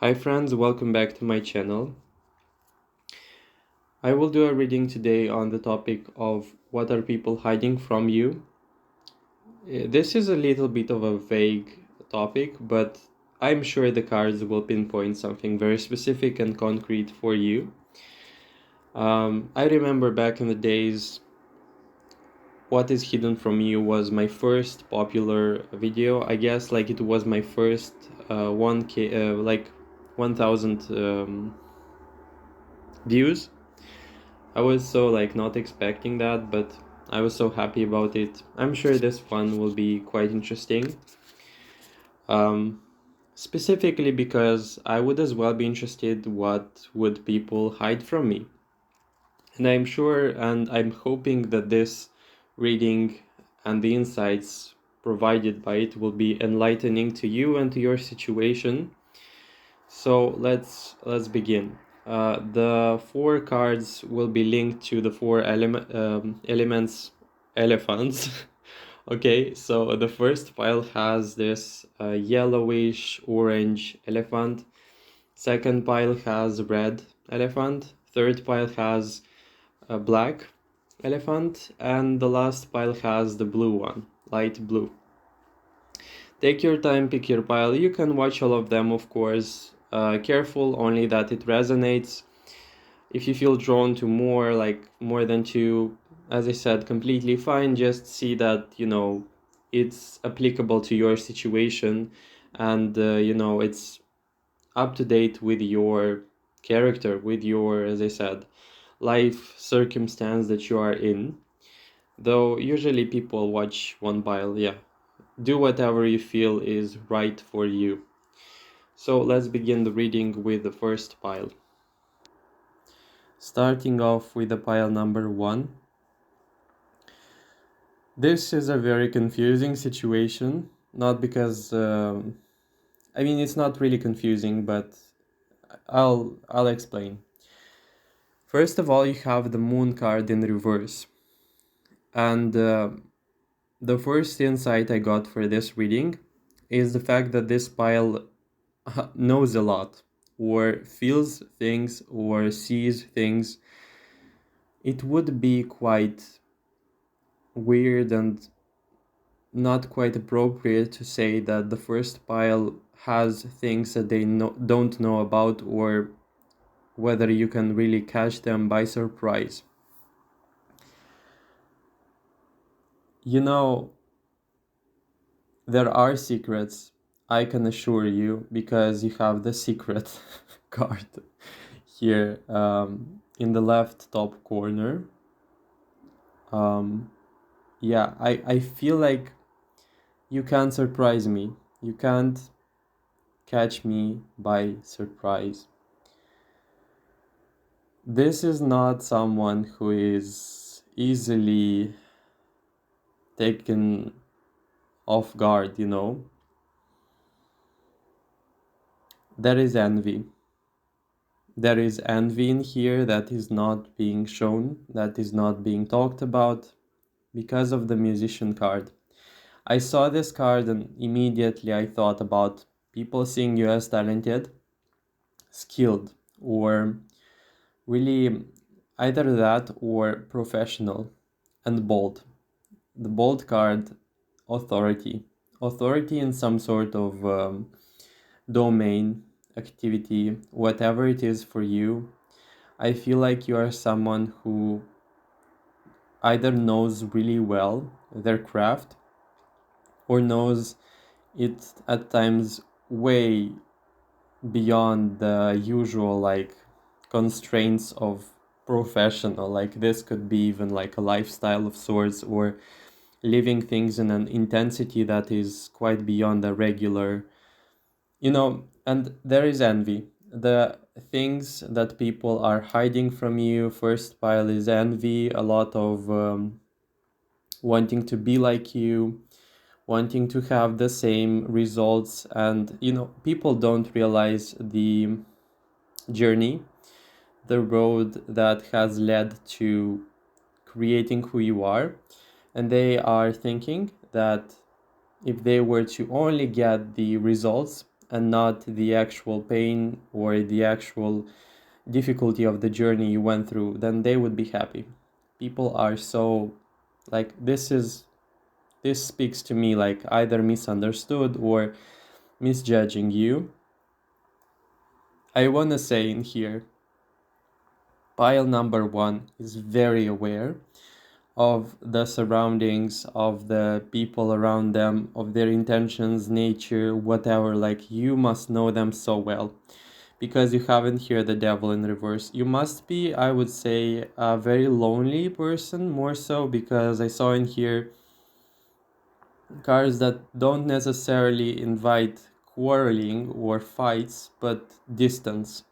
Hi friends, welcome back to my channel. I will do a reading today on the topic of what are people hiding from you. This is a little bit of a vague topic, but I'm sure the cards will pinpoint something very specific and concrete for you. I remember back in the days, what is hidden from you was my first popular video. I guess like it was my first 1k, like 1000 views. I was so like not expecting that, but I was so happy about it. I'm sure this one will be quite interesting. Um, Specifically because I would as well be interested what would people hide from me. And I'm sure and I'm hoping that this reading and the insights provided by it will be enlightening to you and to your situation. So let's begin. The four cards will be linked to the four elements elephants. Okay, so the first pile has this yellowish orange elephant. Second pile has red elephant. Third pile has a black elephant, and the last pile has the blue one, light blue. Take your time, pick your pile. You can watch all of them, of course. Careful only that it resonates. If you feel drawn to more, like more than two, as I said, completely fine. Just see that, it's applicable to your situation and, it's up to date with your character, with your, as I said, life circumstance that you are in. Though usually people watch one pile, yeah. Do whatever you feel is right for you. So let's begin the reading with the first pile. Starting off with the pile number 1. This is a very confusing situation, not because it's not really confusing, but I'll explain. First of all, you have the moon card in reverse. And the first insight I got for this reading is the fact that this pile knows a lot, or feels things, or sees things. It would be quite weird and not quite appropriate to say that the first pile has things that they don't know about, or whether you can really catch them by surprise. You know, there are secrets, I can assure you, because you have the secret card here in the left top corner. Yeah, I feel like you can't surprise me. You can't catch me by surprise. This is not someone who is easily taken off guard, There is envy. There is envy in here that is not being shown, that is not being talked about because of the musician card. I saw this card and immediately I thought about people seeing you as talented, skilled, or really either that or professional and bold. The bold card, authority. Authority in some sort of domain, activity, whatever it is for you. I feel like you are someone who either knows really well their craft or knows it at times way beyond the usual like constraints of professional. Like this could be even like a lifestyle of sorts, or living things in an intensity that is quite beyond the regular, and there is envy. The things that people are hiding from you, first pile is envy, a lot of wanting to be like you, wanting to have the same results. And people don't realize the journey, the road that has led to creating who you are, and they are thinking that if they were to only get the results and not the actual pain or the actual difficulty of the journey you went through, then they would be happy. People are so, like, this speaks to me like either misunderstood or misjudging you. I want to say in here, pile number one is very aware of the surroundings, of the people around them, of their intentions, nature, whatever. Like, you must know them so well because you haven't heard the devil in reverse. You must be, I would say, a very lonely person, more so because I saw in here cards that don't necessarily invite quarreling or fights, but distance.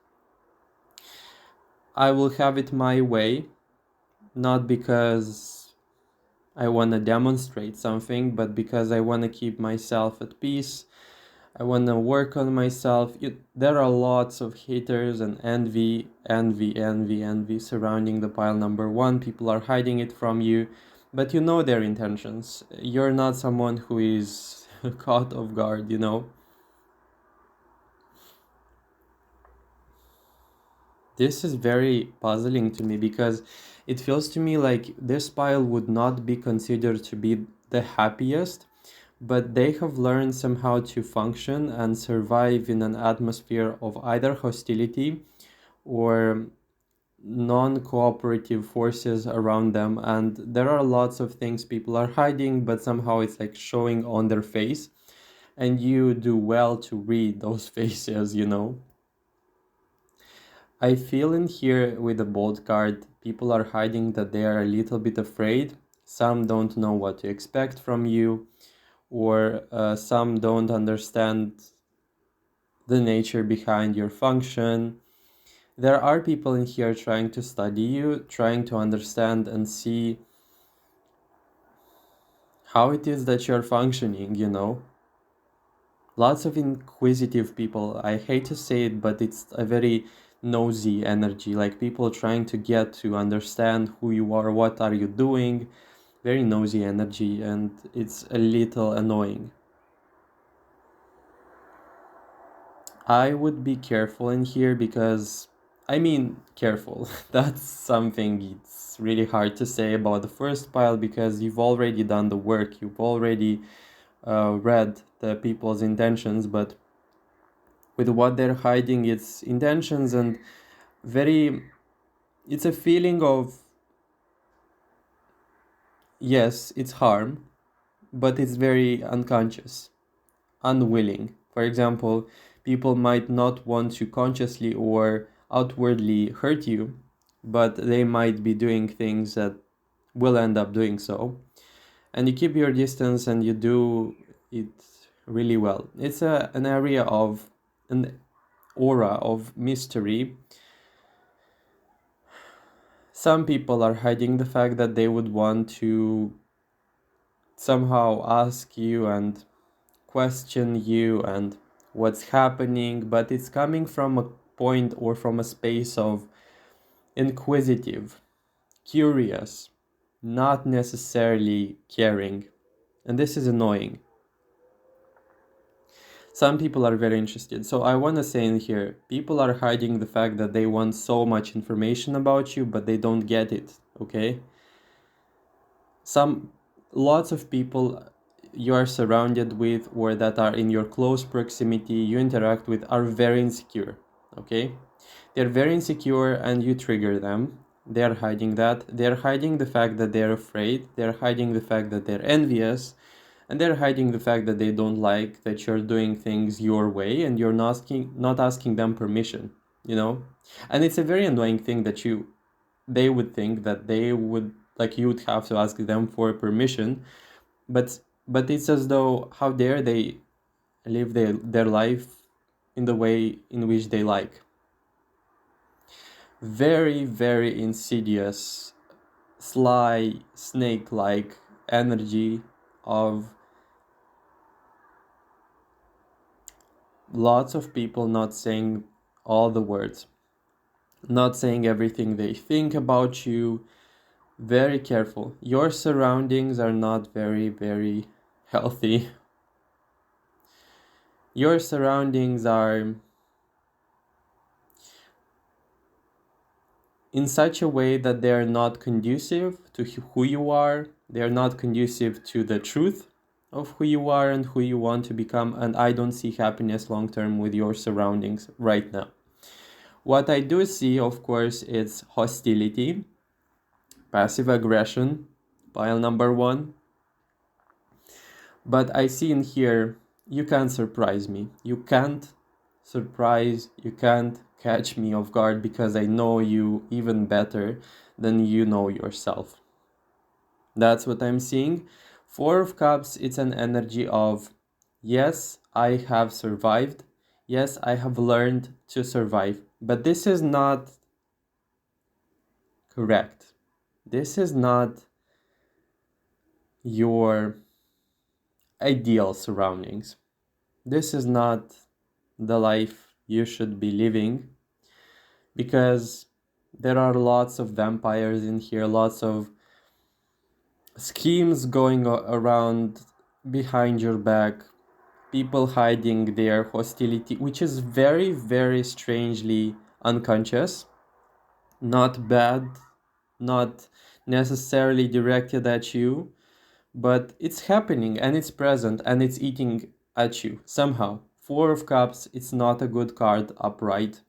I will have it my way, not because I want to demonstrate something, but because I want to keep myself at peace. I want to work on myself. There are lots of haters and envy surrounding the pile number one. People are hiding it from you, but you know their intentions. You're not someone who is caught off guard, you know. This is very puzzling to me because it feels to me like this pile would not be considered to be the happiest, but they have learned somehow to function and survive in an atmosphere of either hostility or non-cooperative forces around them. And there are lots of things people are hiding, but somehow it's like showing on their face, and you do well to read those faces, you know. I feel in here with the bold card, people are hiding that they are a little bit afraid. Some don't know what to expect from you, or some don't understand the nature behind your function. There are people in here trying to study you, trying to understand and see how it is that you're functioning, you know. Lots of inquisitive people. I hate to say it, but it's a very nosy energy, like people trying to get to understand who you are, what are you doing. Very nosy energy, and it's a little annoying. I would be careful in here because, I mean, careful. That's something it's really hard to say about the first pile because you've already done the work, you've already read the people's intentions, but with what they're hiding, it's intentions and very, it's a feeling of, yes, it's harm, but it's very unconscious, unwilling. For example, people might not want to consciously or outwardly hurt you, but they might be doing things that will end up doing so. And you keep your distance and you do it really well. It's an area of an aura of mystery. Some people are hiding the fact that they would want to somehow ask you and question you and what's happening, but it's coming from a point or from a space of inquisitive, curious, not necessarily caring. And this is annoying. Some people are very interested. So I want to say in here, people are hiding the fact that they want so much information about you, but they don't get it, okay? Lots of people you are surrounded with or that are in your close proximity, you interact with, are very insecure, okay? They're very insecure and you trigger them. They're hiding that. They're hiding the fact that they're afraid. They're hiding the fact that they're envious. And they're hiding the fact that they don't like that you're doing things your way and you're not asking them permission, you know? And it's a very annoying thing that they would think that they would, like, you would have to ask them for permission, but it's as though, how dare they live their life in the way in which they like. Very, very insidious, sly, snake-like energy of lots of people not saying all the words, not saying everything they think about you. Very careful. Your surroundings are not very, very healthy. Your surroundings are in such a way that they are not conducive to who you are, they are not conducive to the truth of who you are and who you want to become, and I don't see happiness long term with your surroundings right now. What I do see, of course, is hostility, passive aggression, pile number one. But I see in here, you can't surprise me. You can't you can't catch me off guard because I know you even better than you know yourself. That's what I'm seeing. Four of Cups, it's an energy of, yes, I have survived. Yes, I have learned to survive. But this is not correct. This is not your ideal surroundings. This is not the life you should be living, because there are lots of vampires in here, lots of schemes going around behind your back, people hiding their hostility, which is very, very strangely unconscious, not bad, not necessarily directed at you, but it's happening and it's present and it's eating at you somehow. Four of Cups, it's not a good card upright.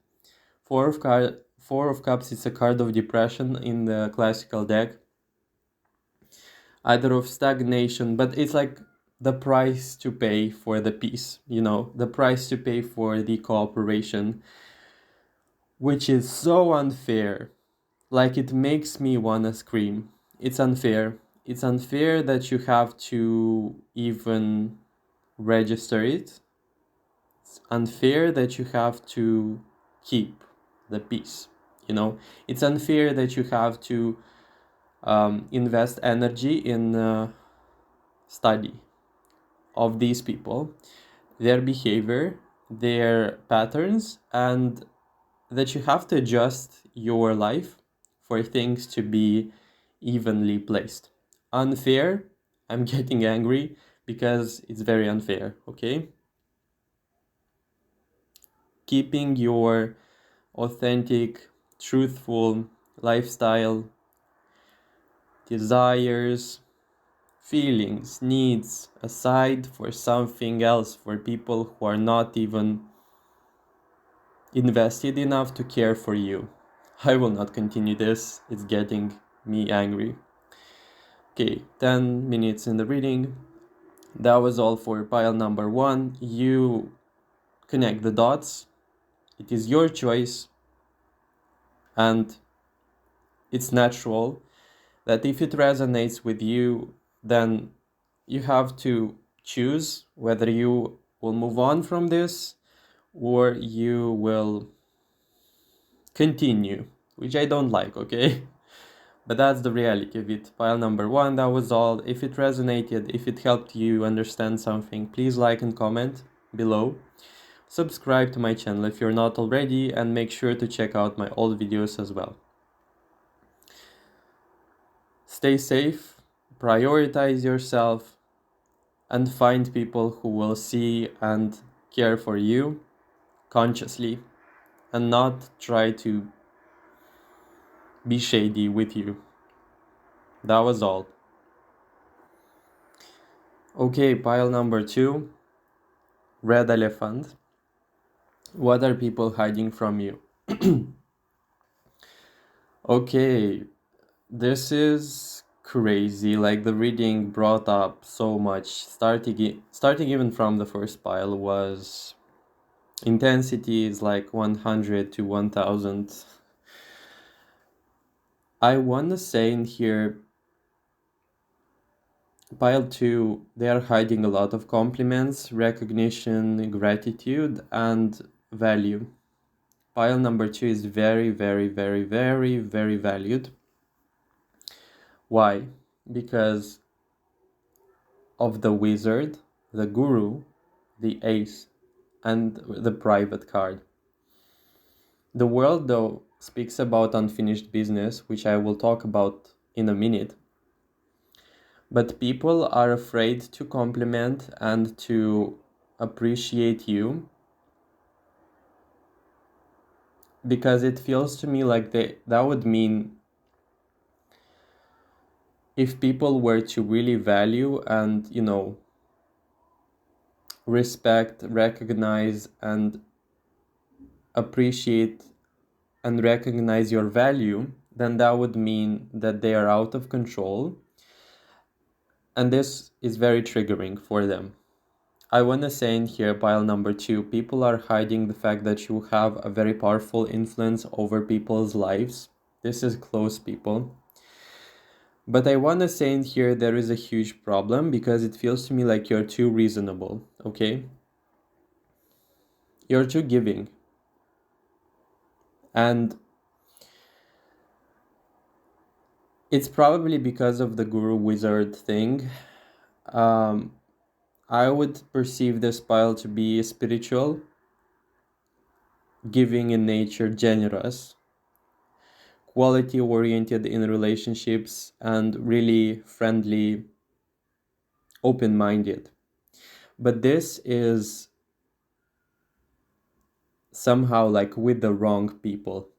Four of Cups, it's a card of depression in the classical deck, either of stagnation, but it's like the price to pay for the peace, the price to pay for the cooperation, which is so unfair. Like, it makes me wanna scream. It's unfair. It's unfair that you have to even register it. It's unfair that you have to keep the peace. It's unfair that you have to invest energy in study of these people, their behavior, their patterns, and that you have to adjust your life for things to be evenly placed. Unfair, I'm getting angry because it's very unfair, okay? Keeping your authentic, truthful lifestyle, desires, feelings, needs aside for something else, for people who are not even invested enough to care for you. I will not continue this, it's getting me angry. Okay, 10 minutes in the reading. That was all for pile number one. You connect the dots. It is your choice, and it's natural that if it resonates with you, then you have to choose whether you will move on from this or you will continue, which I don't like, okay? But that's the reality of it. Pile number one, that was all. If it resonated, if it helped you understand something, please like and comment below. Subscribe to my channel if you're not already, and make sure to check out my old videos as well. Stay safe, prioritize yourself, and find people who will see and care for you consciously and not try to be shady with you. That was all. Okay, pile number two, red elephant. What are people hiding from you? Okay, this is crazy. Like, the reading brought up so much. Starting even from the first pile was intensity is like 100 to 1000. I want to say in here, pile 2, they are hiding a lot of compliments, recognition, gratitude, and value. Pile number 2 is very, very, very, very, very valued. Why? Because of the wizard, the guru, the ace, and the private card. The world, though, speaks about unfinished business, which I will talk about in a minute. But people are afraid to compliment and to appreciate you, because it feels to me like that would mean if people were to really value and, respect, recognize, and appreciate and recognize your value, then that would mean that they are out of control. And this is very triggering for them. I want to say in here, pile number 2, people are hiding the fact that you have a very powerful influence over people's lives. This is close people. But I want to say in here, there is a huge problem because it feels to me like you're too reasonable, okay? You're too giving. And it's probably because of the guru wizard thing. I would perceive this pile to be spiritual, giving in nature, generous, quality oriented in relationships, and really friendly, open minded. But this is somehow like with the wrong people,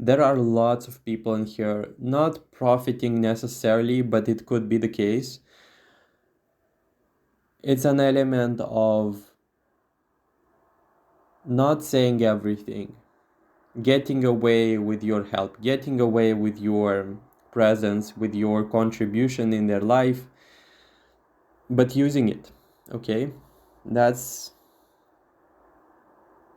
There are lots of people in here not profiting necessarily, but it could be the case. It's an element of not saying everything, getting away with your help, getting away with your presence, with your contribution in their life, but using it, okay? That's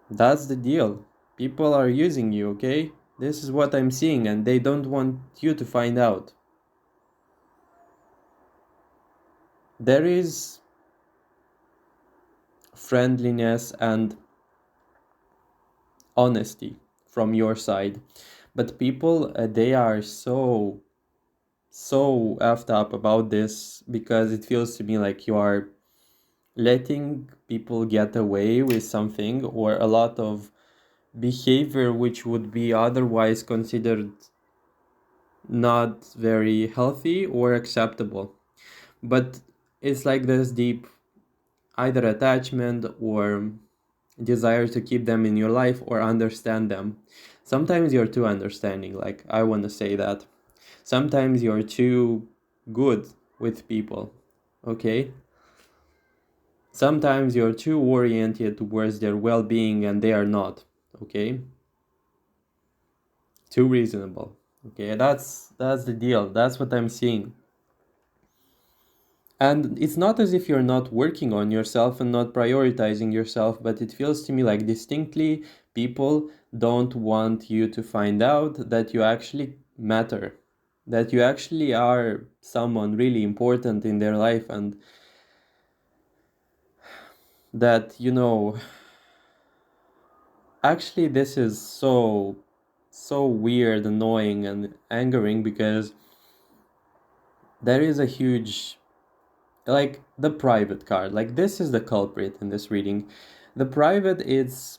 the deal. People are using you, okay? This is what I'm seeing, and they don't want you to find out. There is friendliness and honesty from your side, but people, they are so effed up about this because it feels to me like you are letting people get away with something or a lot of behavior which would be otherwise considered not very healthy or acceptable. But it's like this deep either attachment or desire to keep them in your life or understand them. Sometimes you're too understanding, like I want to say that. Sometimes you're too good with people, okay? Sometimes you're too oriented towards their well-being and they are not, okay? Too reasonable. Okay, that's the deal. That's what I'm seeing. And it's not as if you're not working on yourself and not prioritizing yourself, but it feels to me like distinctly people don't want you to find out that you actually matter, that you actually are someone really important in their life, and that, actually this is so weird, annoying, and angering because there is a huge, like the private card, like this is the culprit in this reading. The private is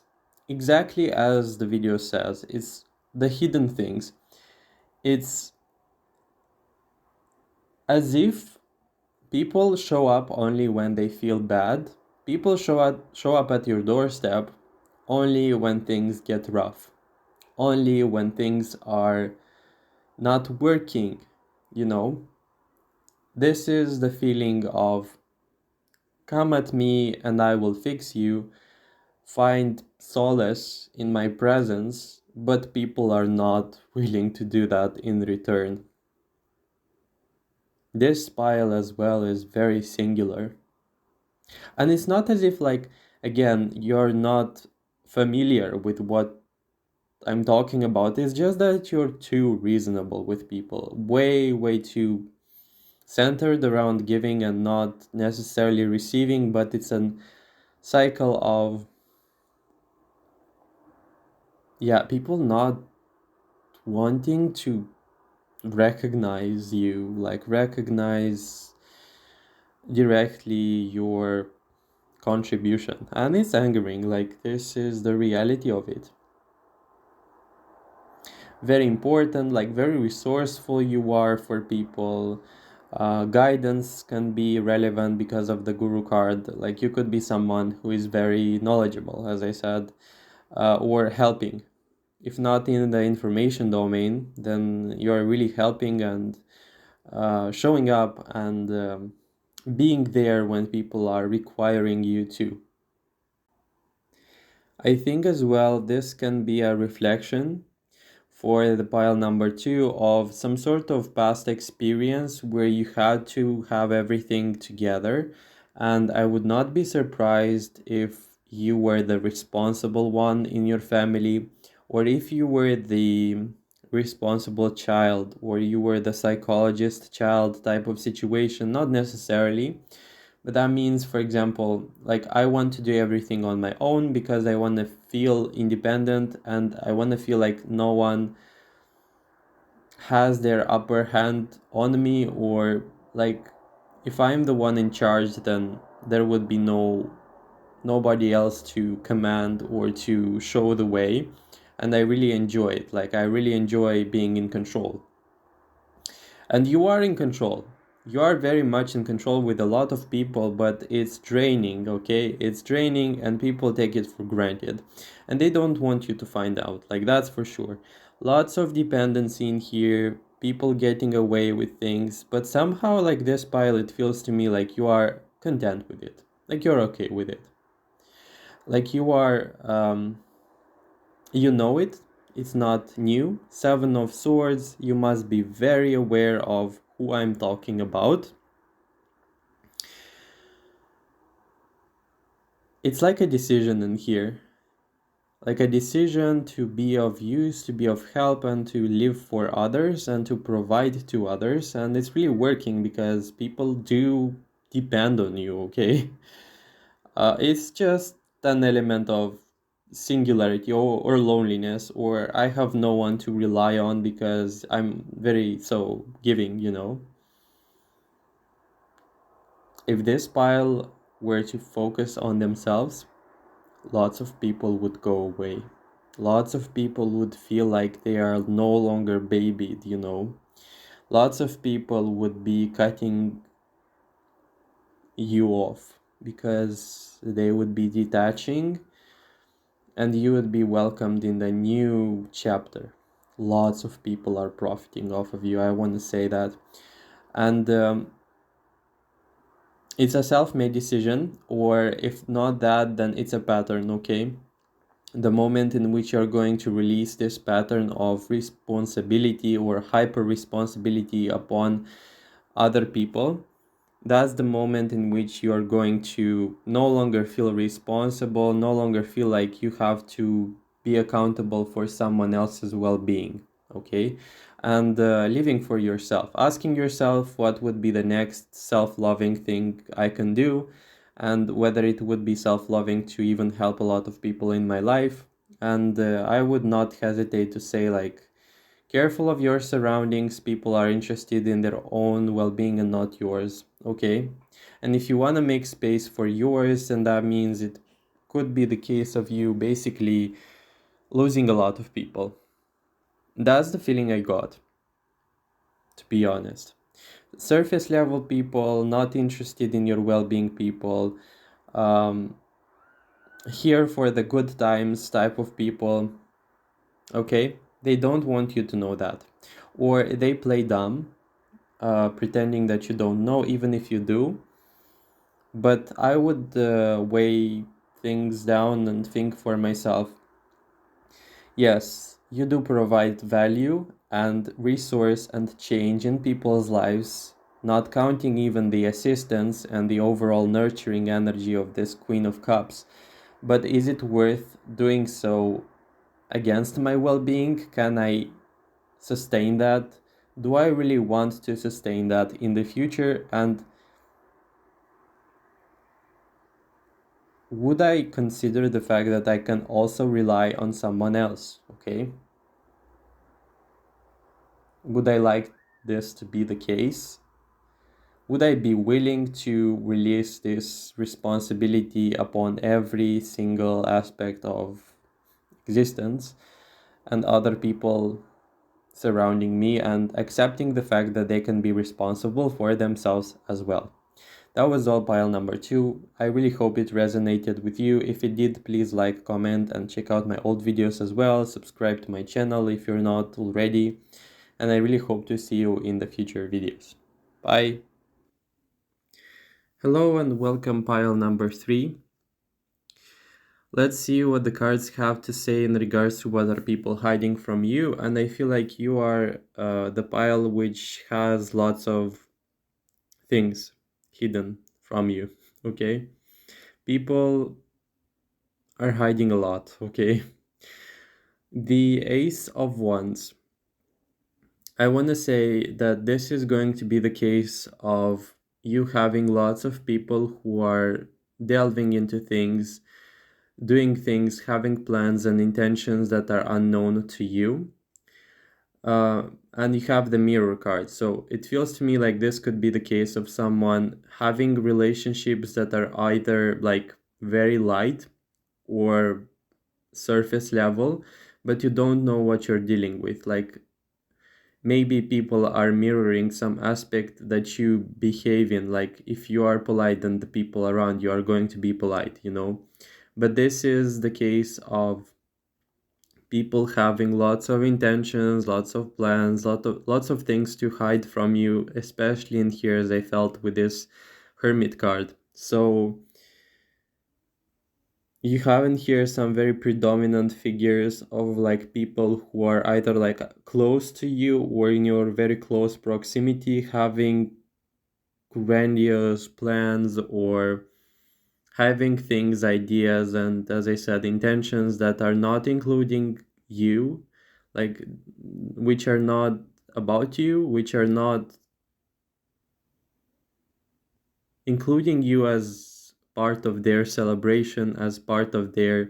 exactly as the video says, it's the hidden things. It's as if people show up only when they feel bad. People show up at your doorstep only when things get rough, only when things are not working, you know this is the feeling of come at me and I will fix you, find solace in my presence, but people are not willing to do that in return. This pile as well is very singular. And it's not as if, like, again, you're not familiar with what I'm talking about. It's just that you're too reasonable with people, way too centered around giving and not necessarily receiving, but it's a cycle of, yeah, people not wanting to recognize you, like recognize directly your contribution. And it's angering, like this is the reality of it. Very important, like very resourceful you are for people, Guidance can be relevant because of the guru card. Like you could be someone who is very knowledgeable, as I said, or helping. If not in the information domain, then you're really helping and showing up and being there when people are requiring you to. I think as well this can be a reflection for the pile number two of some sort of past experience where you had to have everything together. And I would not be surprised if you were the responsible one in your family, or if you were the responsible child, or you were the psychologist child type of situation. Not necessarily, but that means, for example, like I want to do everything on my own because I want to feel independent and I want to feel like no one has their upper hand on me, or like if I'm the one in charge, then there would be nobody else to command or to show the way. And I really enjoy it. Like I really enjoy being in control. And you are in control. You are very much in control with a lot of people, but it's draining, okay? It's draining and people take it for granted. And they don't want you to find out, like that's for sure. Lots of dependency in here, people getting away with things, but somehow, like this pile, it feels to me like you are content with it. Like you're okay with it. Like you are, you know it. It's not new. Seven of Swords, you must be very aware of who I'm talking about. It's like a decision in here. Like a decision to be of use, to be of help, and to live for others and to provide to others. And it's really working because people do depend on you, okay? It's just an element of singularity or loneliness, or I have no one to rely on because I'm very so giving, you know. If this pile were to focus on themselves, lots of people would go away. Lots of people would feel like they are no longer babied, you know. Lots of people would be cutting you off because they would be detaching and you would be welcomed in the new chapter. Lots of people are profiting off of you. I want to say that. And it's a self made decision, or if not that, then it's a pattern, okay? The moment in which you're going to release this pattern of responsibility or hyper responsibility upon other people, that's the moment in which you are going to no longer feel responsible, no longer feel like you have to be accountable for someone else's well-being, okay? And living for yourself, asking yourself what would be the next self-loving thing I can do, and whether it would be self-loving to even help a lot of people in my life. And I would not hesitate to say, like, careful of your surroundings. People are interested in their own well being and not yours, okay? And if you want to make space for yours, then that means it could be the case of you basically losing a lot of people. That's the feeling I got, to be honest. Surface level people, not interested in your well being people, um, here for the good times type of people, okay? They don't want you to know that. Or they play dumb, pretending that you don't know, even if you do. But I would weigh things down and think for myself, yes, you do provide value and resource and change in people's lives, not counting even the assistance and the overall nurturing energy of this Queen of Cups. But is it worth doing so against my well being? Can I sustain that? Do I really want to sustain that in the future? And would I consider the fact that I can also rely on someone else? Okay. Would I like this to be the case? Would I be willing to release this responsibility upon every single aspect of existence and other people surrounding me and accepting the fact that they can be responsible for themselves as well. That was all pile number 2. I really hope it resonated with you. If it did, please like, comment, and check out my old videos as well. Subscribe to my channel if you're not already. And I really hope to see you in the future videos. Bye! Hello and welcome pile number 3. Let's see what the cards have to say in regards to what are people hiding from you. And I feel like you are the pile which has lots of things hidden from you, okay? People are hiding a lot, okay? The Ace of Wands. I want to say that this is going to be the case of you having lots of people who are delving into things, doing things, having plans and intentions that are unknown to you. And you have the Mirror card. So it feels to me like this could be the case of someone having relationships that are either like very light or surface level, but you don't know what you're dealing with. Like maybe people are mirroring some aspect that you behave in. Like if you are polite, then the people around you are going to be polite, you know? But this is the case of people having lots of intentions, lots of plans, lots of things to hide from you, especially in here as I felt with this Hermit card. So you have in here some very predominant figures of like people who are either like close to you or in your very close proximity, having grandiose plans or having things, ideas, and as I said, intentions that are not including you, like which are not about you, which are not including you as part of their celebration, as part of their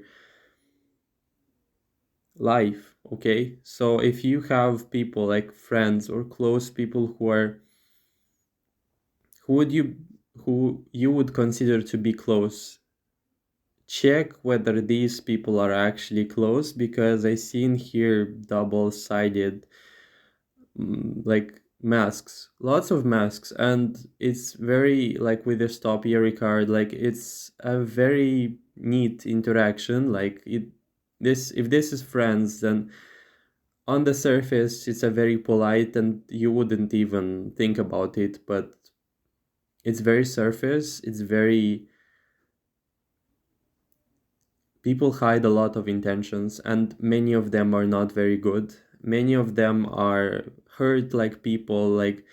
life. Okay, so if you have people like friends or close people who would you who you would consider to be close, check whether these people are actually close, because I see in here double-sided like masks, lots of masks, and it's very like with this topiary card, like it's a very neat interaction. Like it this if this is friends, then on the surface it's a very polite and you wouldn't even think about it, but it's very surface, it's very people hide a lot of intentions and many of them are not very good. Many of them are hurt like people, like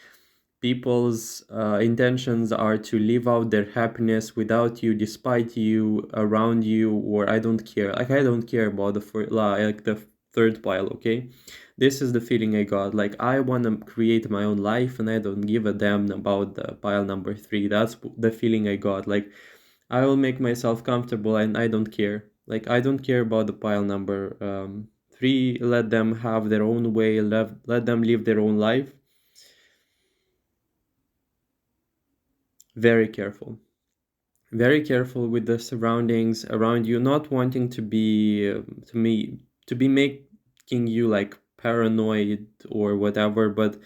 people's intentions are to live out their happiness without you, despite you, around you, or I don't care. Like I don't care about like the third pile, okay? This is the feeling I got. Like I want to create my own life and I don't give a damn about the pile number 3. That's the feeling I got. Like I will make myself comfortable and I don't care. Like I don't care about the pile number 3. Let them have their own way, let them live their own life. Very careful. Very careful with the surroundings around you, not wanting to be to be making you like paranoid or whatever, but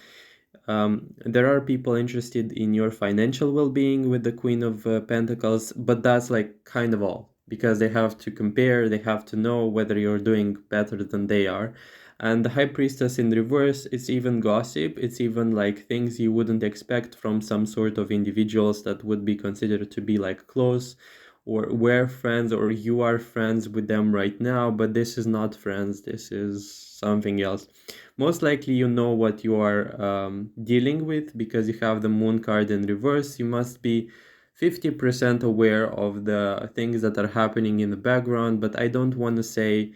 there are people interested in your financial well-being with the Queen of Pentacles, but that's like kind of all, because they have to compare, they have to know whether you're doing better than they are. And the High Priestess in reverse, it's even gossip, it's even like things you wouldn't expect from some sort of individuals that would be considered to be like close or were friends, or you are friends with them right now, but this is not friends, this is something else. Most likely you know what you are dealing with because you have the Moon card in reverse. You must be 50% aware of the things that are happening in the background, but I don't want to say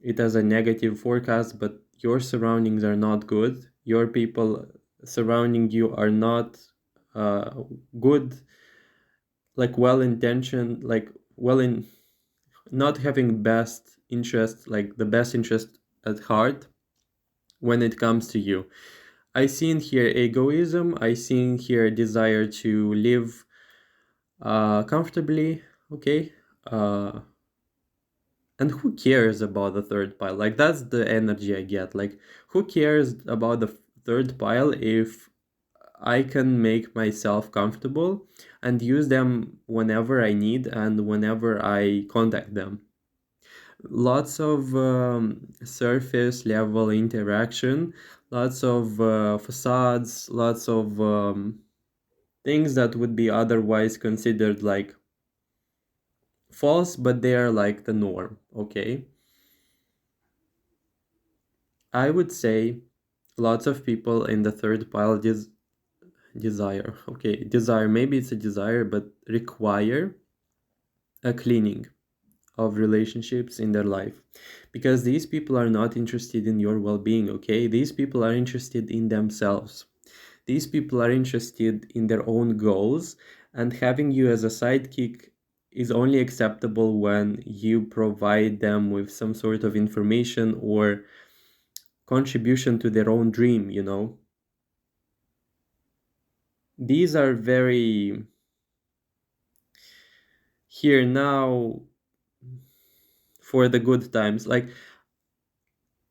it as a negative forecast, but your surroundings are not good. Your people surrounding you are not good, like well-intentioned, like well in not having best interest, like the best interest at heart when it comes to you. I see in here egoism, I see in here desire to live comfortably, okay? And who cares about the third pile? Like, that's the energy I get. Like, who cares about the third pile if I can make myself comfortable and use them whenever I need and whenever I contact them? Lots of surface level interaction, lots of facades, lots of things that would be otherwise considered like false, but they are like the norm, okay? I would say lots of people in the third pile desire, okay, desire, maybe it's a desire, but require a cleaning of relationships in their life, because these people are not interested in your well-being, okay? These people are interested in themselves. These people are interested in their own goals, and having you as a sidekick is only acceptable when you provide them with some sort of information or contribution to their own dream, you know? These are very here now for the good times. Like,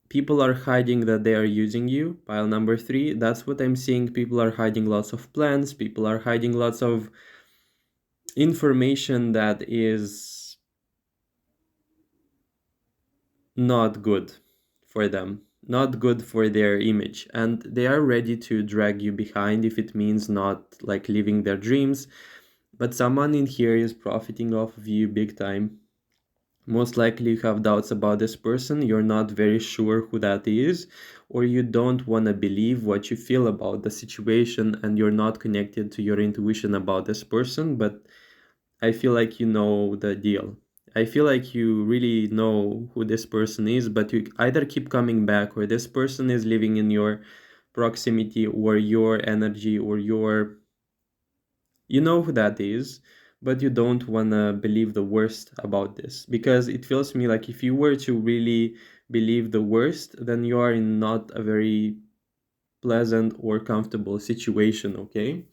people are hiding that they are using you. Pile number 3, that's what I'm seeing. People are hiding lots of plans. People are hiding lots of information that is not good for them, not good for their image. And they are ready to drag you behind if it means not like living their dreams. But someone in here is profiting off of you big time. Most likely you have doubts about this person, you're not very sure who that is, or you don't want to believe what you feel about the situation and you're not connected to your intuition about this person, but I feel like you know the deal. I feel like you really know who this person is, but you either keep coming back or this person is living in your proximity or your energy or your, you know who that is, but you don't want to believe the worst about this, because it feels to me like if you were to really believe the worst, then you are in not a very pleasant or comfortable situation, okay?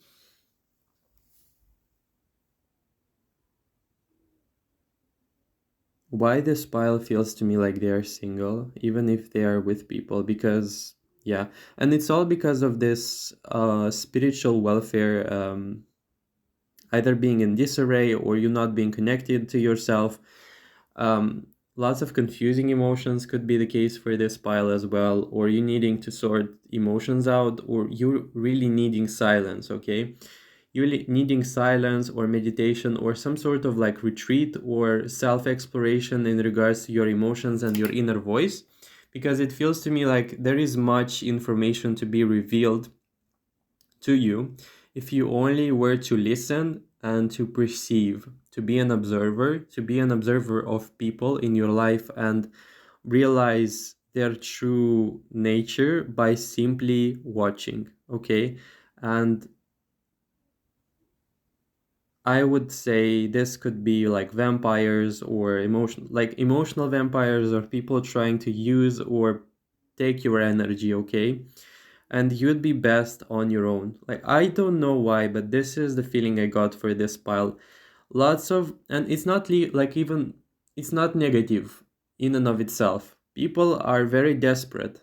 Why this pile feels to me like they are single, even if they are with people, because yeah, and it's all because of this spiritual welfare, either being in disarray or you not being connected to yourself. Lots of confusing emotions could be the case for this pile as well, or you needing to sort emotions out, or you really needing silence, okay? You really needing silence or meditation or some sort of like retreat or self-exploration in regards to your emotions and your inner voice, because it feels to me like there is much information to be revealed to you if you only were to listen and to perceive, to be an observer of people in your life and realize their true nature by simply watching, okay? And I would say this could be like vampires or emotional vampires, or people trying to use or take your energy, okay? And you'd be best on your own. Like, I don't know why, but this is the feeling I got for this pile. Lots of, and it's not like even, it's not negative in and of itself. People are very desperate.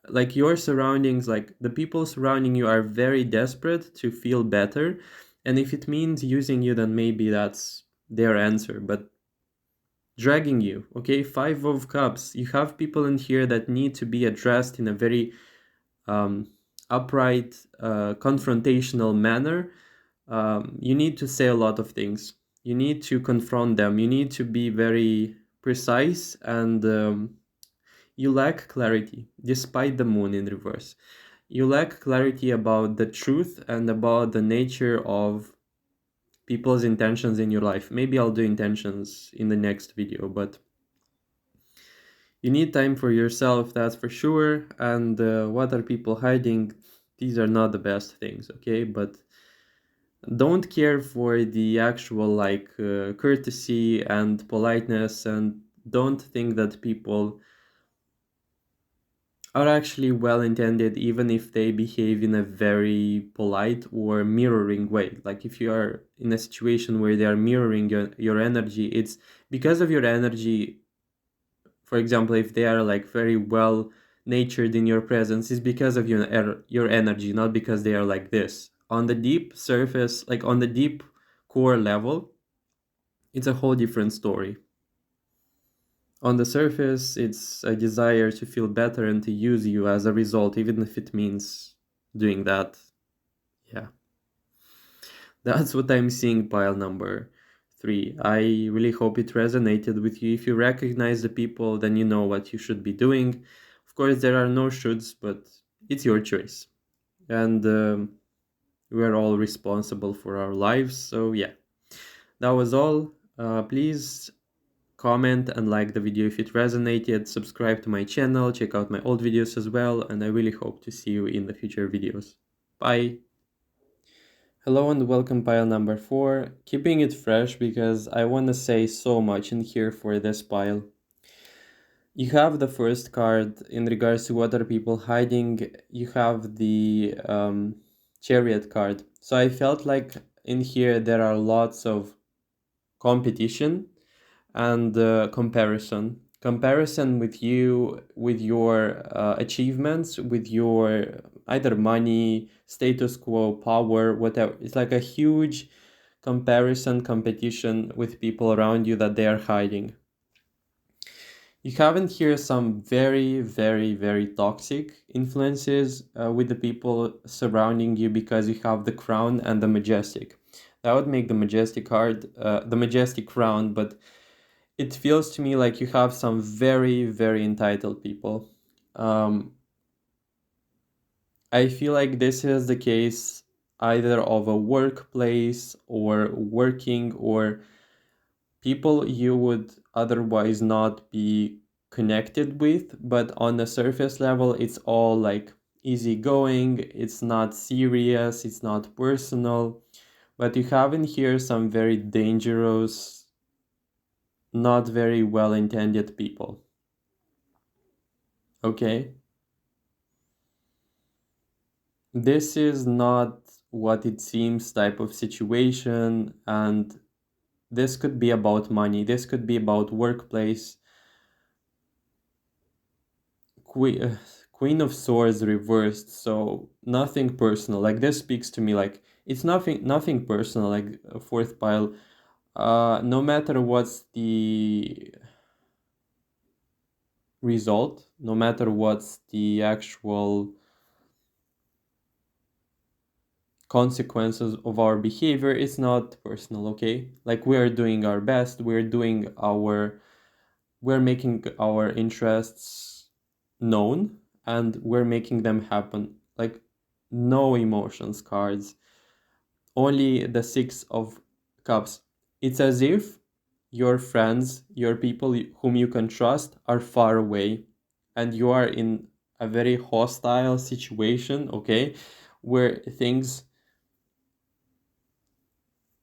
Like, your surroundings, like the people surrounding you are very desperate to feel better. And if it means using you, then maybe that's their answer. But dragging you, okay? 5 of Cups. You have people in here that need to be addressed in a very um, upright, confrontational manner. You need to say a lot of things. You need to confront them. You need to be very precise, and you lack clarity despite the moon in reverse. You lack clarity about the truth and about the nature of people's intentions in your life. Maybe I'll do intentions in the next video, but you need time for yourself, that's for sure. And what are people hiding? These are not the best things, okay? But don't care for the actual like courtesy and politeness, and don't think that people are actually well intended even if they behave in a very polite or mirroring way. Like, if you are in a situation where they are mirroring your energy, it's because of your energy For example, if they are like very well natured in your presence, it's because of your energy, not because they are like this. On the deep surface, like on the deep core level, it's a whole different story. On the surface, it's a desire to feel better and to use you as a result, even if it means doing that. Yeah. That's what I'm seeing, pile number 3. I really hope it resonated with you. If you recognize the people, then you know what you should be doing. Of course, there are no shoulds, but it's your choice. And we're all responsible for our lives. So, yeah, that was all. Please comment and like the video if it resonated. Subscribe to my channel. Check out my old videos as well. And I really hope to see you in the future videos. Bye. Hello and welcome pile number 4, keeping it fresh because I want to say so much in here for this pile. You have the first card in regards to what are people hiding, you have the Chariot card. So I felt like in here there are lots of competition and comparison. Comparison with you, with your achievements, with your either money, status quo, power, whatever. It's like a huge comparison, competition with people around you that they are hiding. You have in here some very, very, very toxic influences with the people surrounding you because you have the Crown and the Majestic. That would make the Majestic card, the Majestic Crown, but it feels to me like you have some very, very entitled people. I feel like this is the case either of a workplace or working or people you would otherwise not be connected with, but on the surface level, it's all like easygoing, it's not serious, it's not personal, but you have in here some very dangerous, not very well-intended people. Okay? This is not what it seems type of situation, and this could be about money, this could be about workplace. Queen of Swords reversed, so nothing personal. Like this speaks to me like it's nothing personal, like a fourth pile. No matter what's the result, no matter what's the actual consequences of our behavior, it's not personal, okay? Like we are doing our best, we're making our interests known and we're making them happen. Like no emotions cards, only the 6 of Cups. It's as if your friends, your people whom you can trust are far away and you are in a very hostile situation, okay, where things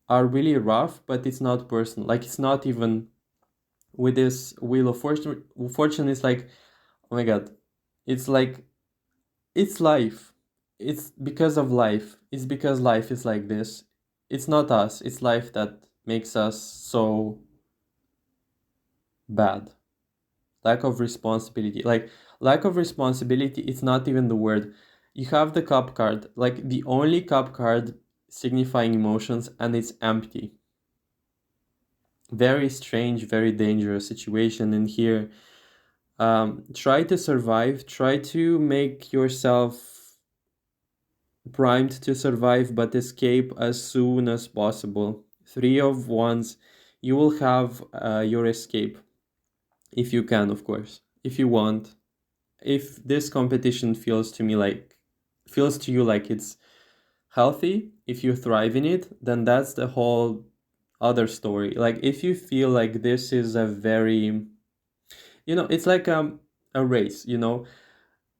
are really rough, but it's not personal. Like it's not even with this Wheel of Fortune, it's like, oh my god, it's like, it's life. It's because of life. It's because life is like this. It's not us, it's life that makes us so bad. Lack of responsibility. Like, lack of responsibility, it's not even the word. You have the Cup card, like the only Cup card signifying emotions, and it's empty. Very strange, very dangerous situation in here. Try to survive, try to make yourself primed to survive, but escape as soon as possible. 3 of Wands, you will have your escape. If you can, of course. If you want. If this competition feels to you like it's healthy, if you thrive in it, then that's the whole other story. Like if you feel like this is a very, it's like a race,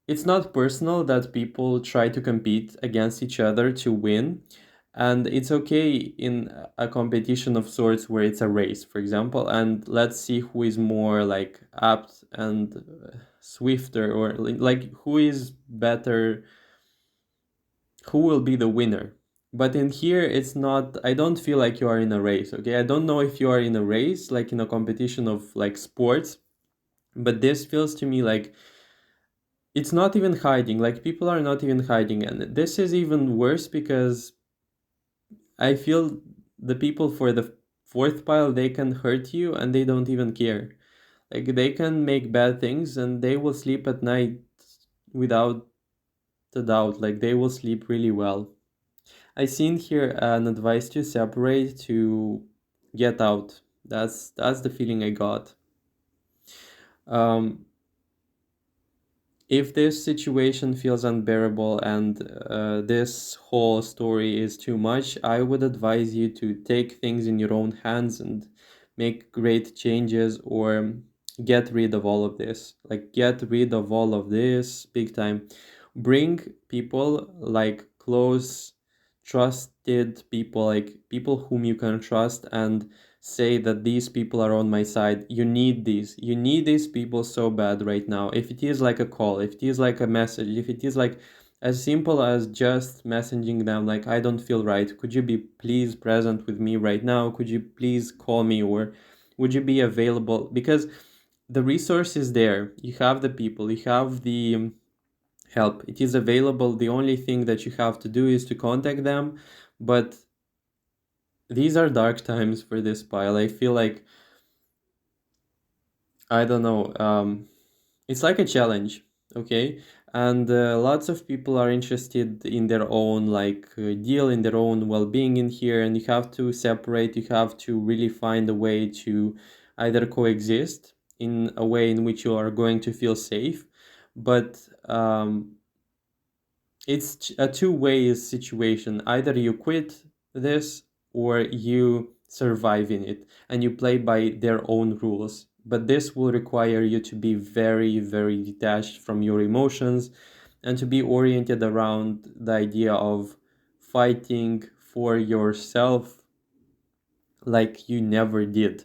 it's not personal that people try to compete against each other to win. And it's okay in a competition of sorts where it's a race, for example, and let's see who is more like apt and swifter, or like who is better, who will be the winner. But in here, it's not, I don't feel like you are in a race, okay? I don't know if you are in a race, like in a competition of like sports, But this feels to me like it's not even hiding, like people are not even hiding. And this is even worse because I feel the people for the fourth pile, they can hurt you and they don't even care. Like they can make bad things and they will sleep at night without a doubt. Like they will sleep really well. I seen here an advice to separate, to get out. That's the feeling I got. Um, if this situation feels unbearable and this whole story is too much, I would advise you to take things in your own hands and make great changes, or get rid of all of this. Like, get rid of all of this big time. Bring people like close, trusted people, like people whom you can trust, and say that these people are on my side. You need these people so bad right now. If it is like a call, if it is like a message, if it is like as simple as just messaging them like, I don't feel right, could you be please present with me right now, could you please call me, or would you be available? Because the resource is there, you have the people, you have the help, it is available. The only thing that you have to do is to contact them. But these are dark times for this pile. I feel like, I don't know. It's like a challenge, okay? And lots of people are interested in their own like deal, in their own well-being in here, and you have to separate. You have to really find a way to either coexist in a way in which you are going to feel safe, but it's a two-way situation. Either you quit this or you survive in it and you play by their own rules. But this will require you to be very, very detached from your emotions and to be oriented around the idea of fighting for yourself like you never did.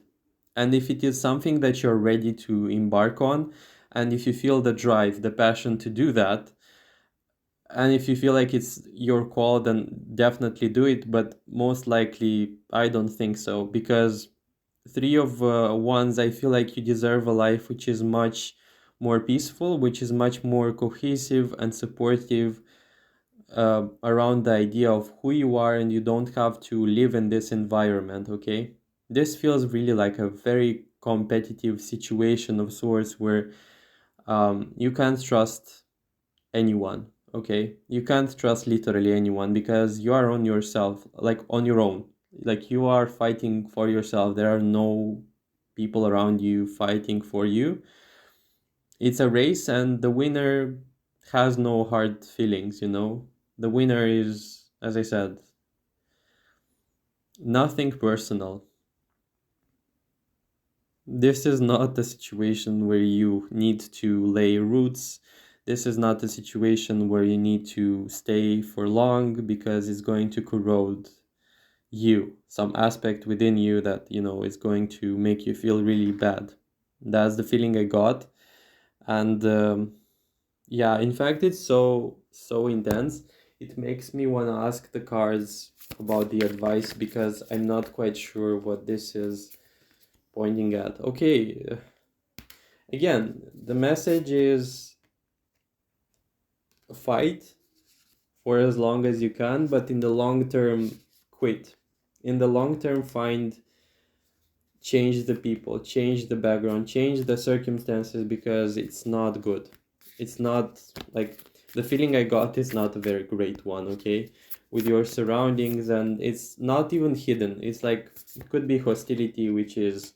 And if it is something that you're ready to embark on, and if you feel the drive, the passion to do that, and if you feel like it's your call, then definitely do it. But most likely, I don't think so, because three of wands, I feel like you deserve a life which is much more peaceful, which is much more cohesive and supportive around the idea of who you are, and you don't have to live in this environment, okay? This feels really like a very competitive situation of sorts where you can't trust anyone, okay? You can't trust literally anyone because you are on yourself, like on your own. Like you are fighting for yourself. There are no people around you fighting for you. It's a race and the winner has no hard feelings, you know? The winner is, as I said, nothing personal. This is not a situation where you need to lay roots. This is not a situation where you need to stay for long because it's going to corrode you, some aspect within you that, you know, is going to make you feel really bad. That's the feeling I got. And yeah, in fact, it's so intense. It makes me want to ask the cards about the advice because I'm not quite sure what this is pointing at. Okay, again, the message is fight for as long as you can, but in the long term, quit. In the long term, change the people, change the background, change the circumstances because it's not good. It's not like the feeling I got is not a very great one, okay? With your surroundings, and it's not even hidden. It's like it could be hostility, which is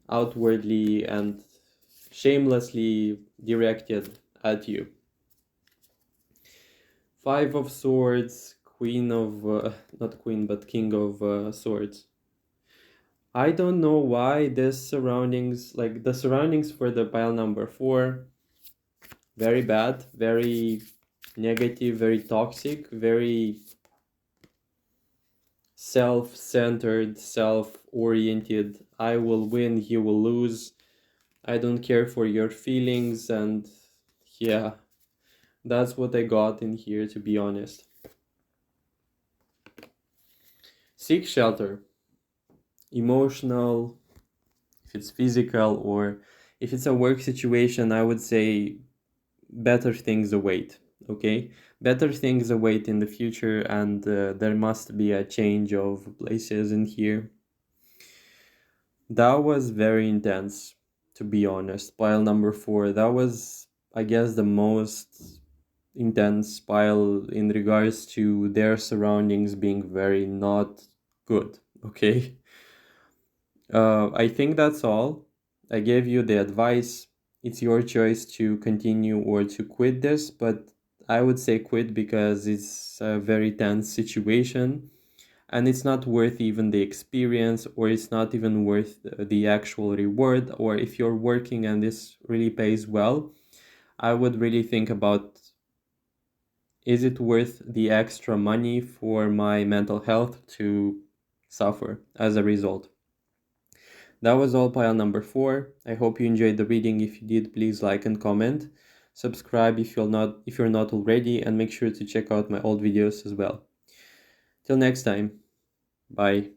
outwardly and shamelessly directed at you. Five of Swords, Queen of, not Queen, but King of Swords. I don't know why this surroundings, like the surroundings for the pile number four, very bad, very negative, very toxic, very self-centered, self-oriented. I will win, you will lose. I don't care for your feelings, and yeah, that's what I got in here, to be honest. Seek shelter, emotional, if it's physical, or if it's a work situation, I would say better things await. Okay, better things await in the future, and there must be a change of places in here. That was very intense, to be honest. Pile number four, that was, I guess, the most intense pile in regards to their surroundings being very not good. Okay. I think that's all. I gave you the advice. It's your choice to continue or to quit this, but I would say quit because it's a very tense situation and it's not worth even the experience, or it's not even worth the actual reward. Or if you're working and this really pays well, I would really think about, is it worth the extra money for my mental health to suffer as a result? That was all pile number four. I hope you enjoyed the reading. If you did, please like and comment. Subscribe if you're not already, and make sure to check out my old videos as well. Till next time. Bye.